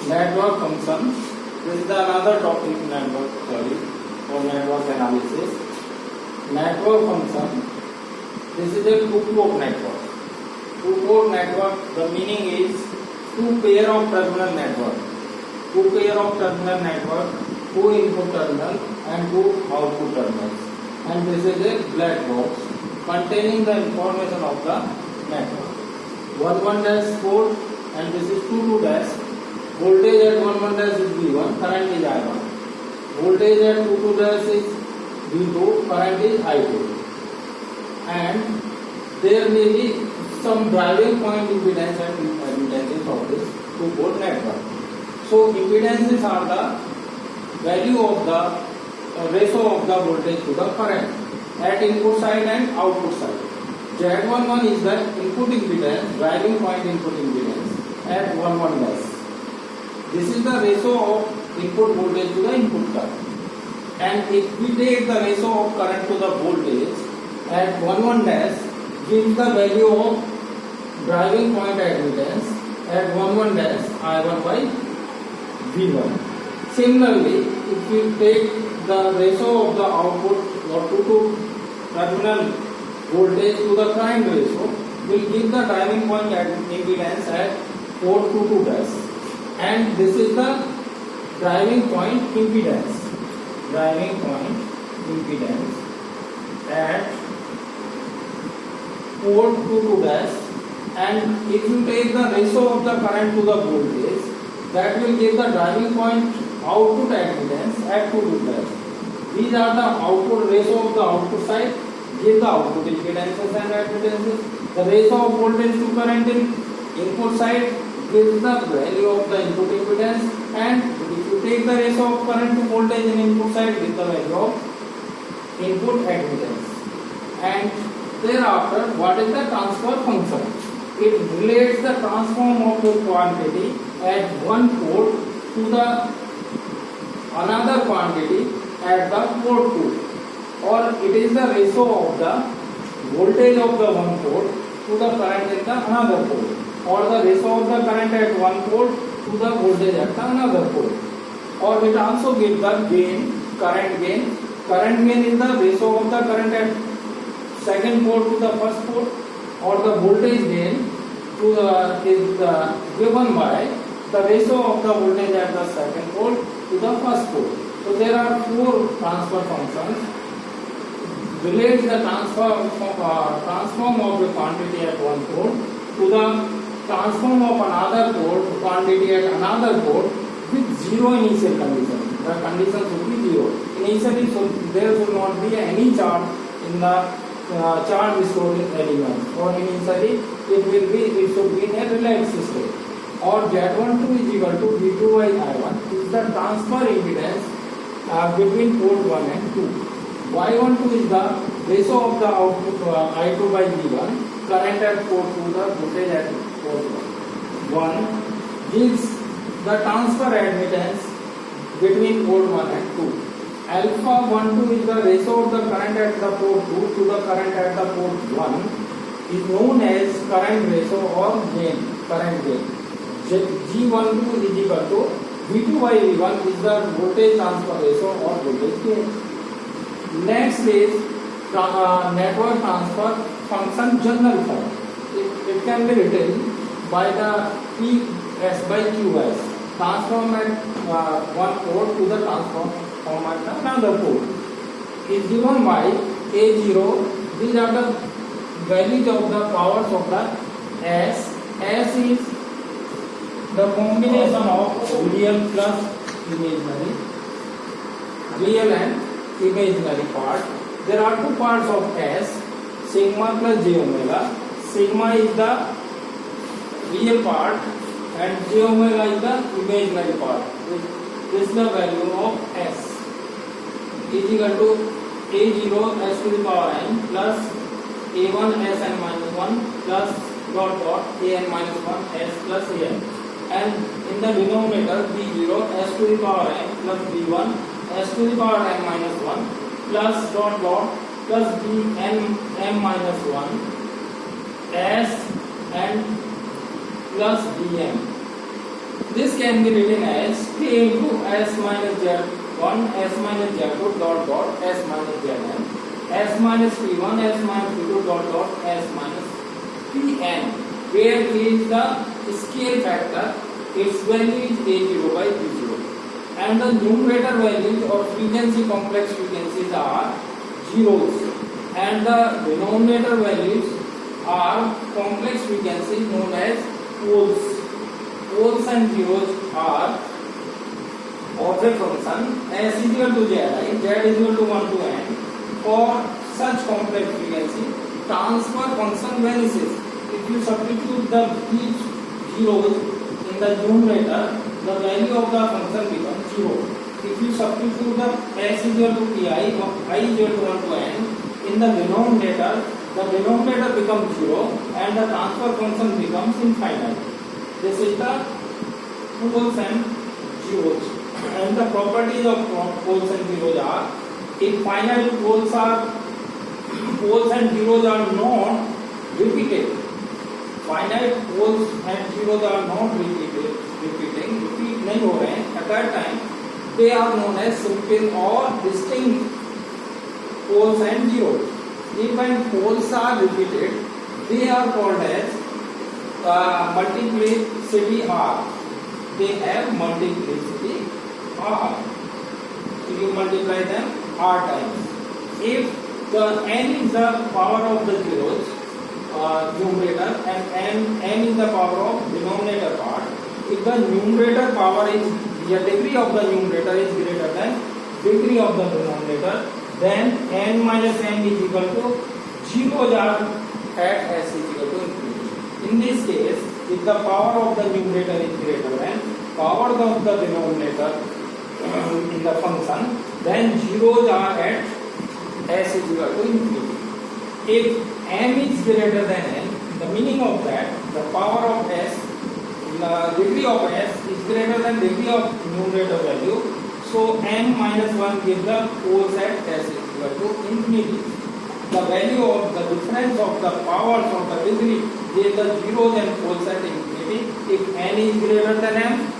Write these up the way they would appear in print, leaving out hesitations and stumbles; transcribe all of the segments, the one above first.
network function. This is another topic network theory or network analysis. Network function. This is a two-port network. Two-port network. The meaning is two pair of terminal network. Two pair of terminal network. Two input terminal and two output terminals. And this is a black box containing the information of the network. 11 port and this is 22 voltage at 11 is V1, current is I1. Voltage at 22 is V2, current is I2. And there may be some driving point impedance and admittances of this two-port network. So impedances are the value of the ratio of the voltage to the current at input side and output side. Z11 is the input impedance, driving point input impedance at 11 This is the ratio of input voltage to the input current. And if we take the ratio of current to the voltage at 11 gives the value of driving point admittance at 11 I1 by V1. Similarly, if we take the ratio of the output or two terminal voltage to the current ratio, will give the driving point impedance at port 22 and this is the driving point impedance. Driving point impedance at port 22 and if you take the ratio of the current to the voltage, that will give the driving point output admittance at 22 These are the output ratio of the output side, give the output impedances and admittances. The ratio of voltage to current in input side gives the value of the input impedance, and if you take the ratio of current to voltage in input side, give the value of input admittance. And thereafter, what is the transfer function? It relates the transform of the quantity at one port to the another quantity at the port 2, or it is the ratio of the voltage of the one port to the current in the another port, or the ratio of the current at one port to the voltage at the another port. Or it also gives the gain, current gain. Current gain is the ratio of the current at second port to the first port, or the voltage gain to the is given by the ratio of the voltage at the second port to the first port. So there are four transfer functions. Relates the transform of the quantity at one port to the transform of another port quantity at another port with zero initial condition. The condition should be zero. Initially, there should not be any charge in the charge stored in element. Or initially, it should be in a relaxed state. Or Z12 is equal to V2 by I1 is the transfer impedance between port 1 and 2. Y12 is the ratio of the output I2 by V1, current at port 2, the voltage at port 1 gives the transfer admittance between port 1 and 2. Alpha 12 is the ratio of the current at the port 2 to the current at the port 1 is known as current ratio or gain, current gain. G12 is equal to V2 by V1 is the voltage transfer ratio or voltage gain. Next is network transfer function general form. It can be written by the Ps by Qs. Transform at one port to the transform at another port is given by A0. These are the values of the powers of the S. S is the combination of real plus imaginary, real and imaginary part. There are two parts of S, sigma plus j omega. Sigma is the real part and j omega is the imaginary part. This is the value of S is equal to A0 S to the power n plus A1 S n minus 1 plus dot dot A n minus 1 S plus A n. And in the denominator B0 S to the power n plus B1 S to the power n minus 1 plus dot dot plus B n m minus 1 S and plus Bm. This can be written as k into s minus z1 s minus z2 dot dot s minus zn s minus p1 s minus p2 dot dot s minus pn, where k is the scale factor, its value is a0 by b0, and the numerator values or frequency complex frequencies are zeros, and the denominator values are complex frequencies known as poles. Poles and zeros are of a function s is equal to zi, z is equal to 1 to n. For such complex frequency, transfer function vanishes. If you substitute the each zeros in the numerator, the value of the function becomes 0. If you substitute the s is equal to pi or I is equal to 1 to n in the denominator becomes 0 and the transfer function becomes infinite. This is the poles and zeros. And the properties of poles and zeros are, if finite poles and zeros are not repeated, finite poles and zeros are not repeat नहीं हो रहे हैं, at that time they are known as simple or distinct poles and zeros. If when poles are repeated, they are called as multiplicity R. They have multiplicity R. If you multiply them R times. If the n is the power of the zeros numerator and n is the power of denominator part, if the numerator power is, the degree of the numerator is greater than degree of the denominator, then n minus n is equal to 0 at s is equal to infinity. In this case, if the power of the numerator is greater than power of the denominator in the function, then zeros are at s is equal to infinity. If m is greater than n, the meaning of that, the power of s, the degree of s is greater than degree of numerator value, so m minus 1 gives the poles at s is equal to infinity. The value of the difference of the powers of the degree gives the zeros and poles at infinity. If n is greater than m,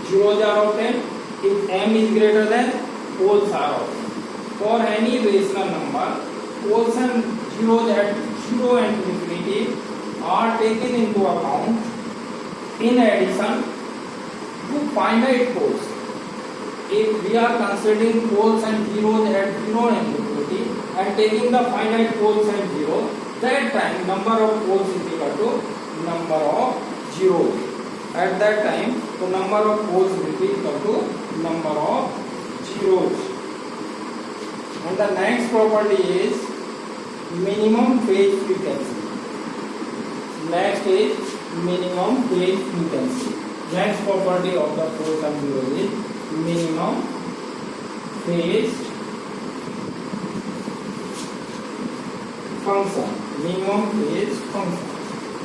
zeros are obtained. If m is greater than, poles are obtained. For any rational number, poles and zeros at 0 and infinity are taken into account in addition to finite poles. If we are considering poles and zeros at 0 and infinity and taking the finite poles and zeros, that time number of poles is equal to number of zeros. At that time, the number of poles will be equal to number of zeros. And the next property is minimum phase frequency. Next is minimum phase frequency. Next property of the poles and zeros is minimum phase function, minimum phase function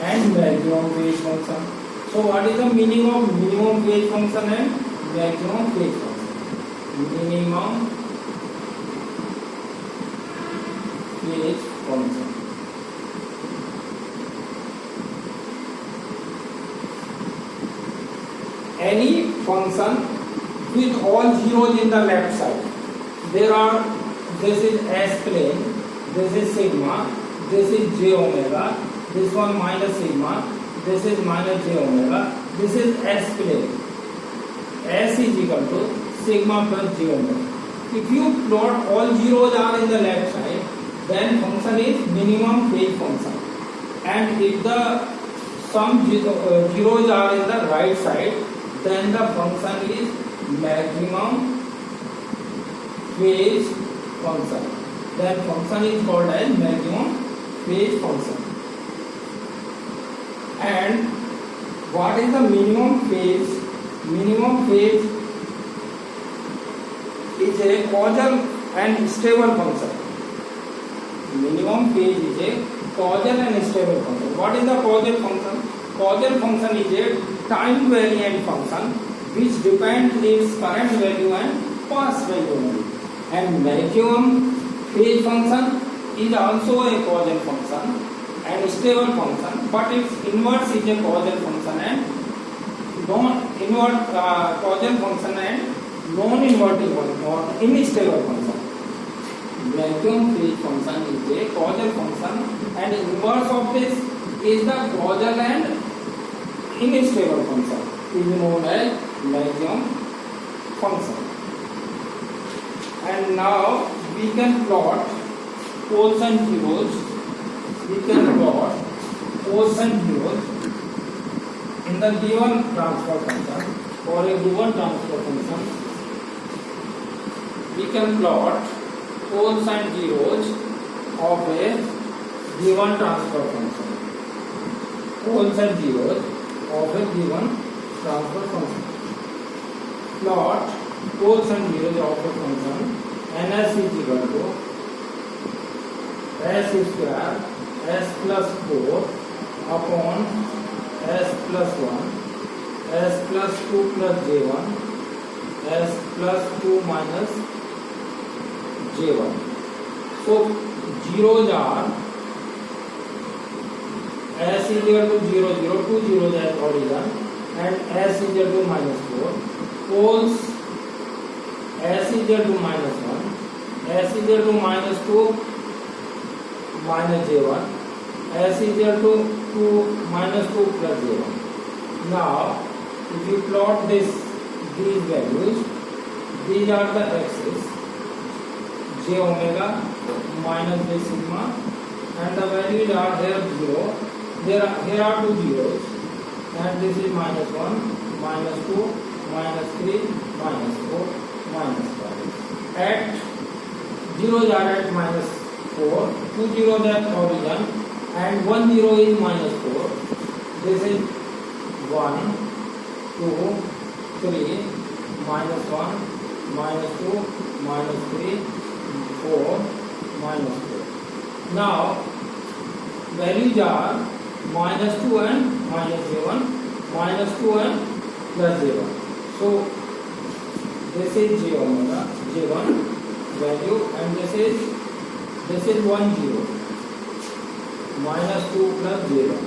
and maximum phase function. So what is the meaning of minimum phase function and maximum phase function? Minimum phase function. Any function with all zeros in the left side. This is S plane, this is sigma, this is j omega, this one minus sigma, this is minus j omega, this is S plane. S is equal to sigma plus j omega. If you plot all zeros are in the left side, then function is minimum phase function. And if the some zeros are in the right side, then the function is maximum phase function. Then function is called as maximum phase function. And what is the minimum phase? Minimum phase is a causal and stable function. Minimum phase is a causal and stable function. What is the causal function? Causal function is a time variant function which depends its current value and past value only. And maximum phase function is also a causal function and stable function, but its inverse is a causal function and non-invert causal function and non-inverting one or unstable function. Vacuum phase function is a causal function and inverse of this is the causal and unstable function is known as vacuum function. And now we can plot poles and zeros. We can plot poles and zeros in the given transfer function or a given transfer function. We can plot poles and zeros of a given transfer function. Poles and zeros of a given transfer function. Plot poles and zeros of a function ns is equal to s square s plus 4 upon s plus 1 s plus 2 plus j1 s plus 2 minus j1. So zeros are s is equal to 0 0 2 zeros at origin and s is equal to minus 4. Poles s is equal to minus 1, s is equal to minus 2 minus j1, s is equal to 2 minus 2 plus j1. Now if you plot these values, these are the axes, j omega minus j sigma, and the values are here 0. Here are two zeros, and this is minus 1, minus 2, minus 3, minus 4, minus 5. At zeros are at minus 4, 2 zeros at origin, and 1 zero is minus 4. This is 1, 2, 3, minus 1, minus 2, minus 3, 4, minus 4. Now values are minus 2 and minus j1, minus 2 and plus j1. So this is j omega, j1 value, and this is 1 0, minus 2 plus j1,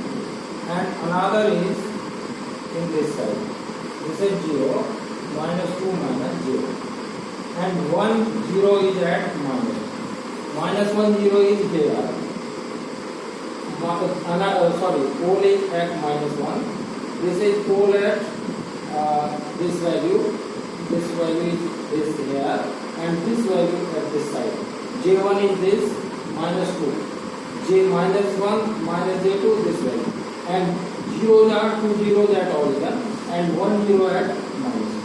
and another is in this side. This is 0, minus 2 minus 0, and 1 0 is at minus 1 0 is there. Pole is at minus 1. This is pole at this value. This value is this here, and this value at this side. J1 is this, minus 2. J minus 1 minus J2 this value. And zeros are 2 zeros at origin and 1 zero at minus 1.